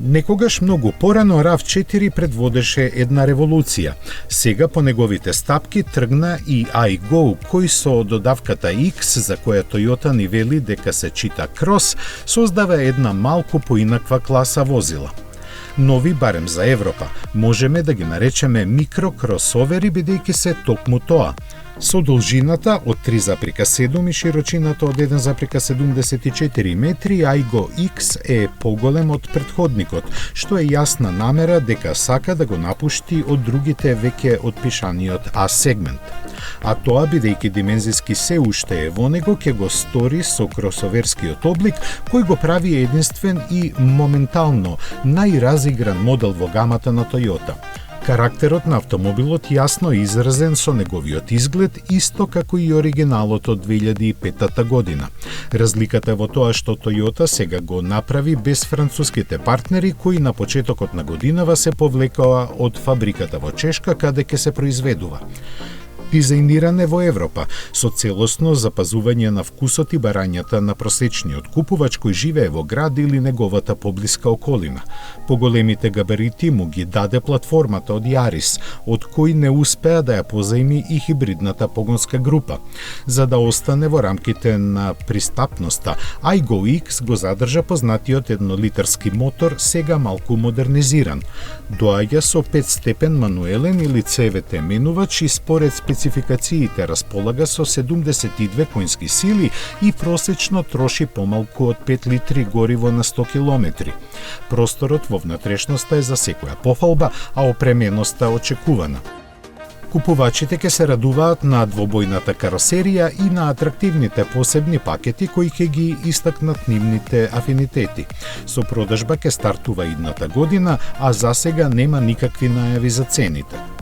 Некогаш многу порано RAV4 предводеше една револуција. Сега по неговите стапки тргна и iGo, кој со додавката X, за која Toyota ни вели дека се чита Cross, создава една малку поинаква класа возила. Нови, барем за Европа, можеме да ги наречеме микрокросовери, бидејќи се токму тоа. Со должината од 3,7 и широчината од 1,74 метри, iGo X е поголем од претходникот, што е јасна намера дека сака да го напушти од другите веќе отпишаниот А-сегмент. А тоа, бидејќи димензиски се уште е во него, ќе го стори со кросоверскиот облик, кој го прави единствен и моментално најразигран модел во гамата на Toyota. Карактерот на автомобилот јасно изразен со неговиот изглед, исто како и оригиналот од 2005 година. Разликата е во тоа што Toyota сега го направи без француските партнери кои на почетокот на годинава се повлекоа од фабриката во Чешка каде ќе се произведува. Дизајниране во Европа, со целосно запазување на вкусот и барањата на просечниот купувач кој живее во град или неговата поблиска околина. Поголемите габарити му ги даде платформата од Јарис, од кој не успеа да ја позајми и хибридната погонска група. За да остане во рамките на пристапноста, iGo X го задржа познатиот еднолитарски мотор, сега малку модернизиран. Доаѓа со 5-степен мануелен или CVT менувач и според спецификациите располага со 72 конски сили и просечно троши помалку од 5 литри гориво на 100 километри. Просторот во внатрешноста е за секоја пофалба, а опременоста очекувана. Купувачите ќе се радуваат на двобојната каросерија и на атрактивните посебни пакети кои ќе ги истакнат нивните афинитети. Со продажба ќе стартува идната година, а засега нема никакви најави за цените.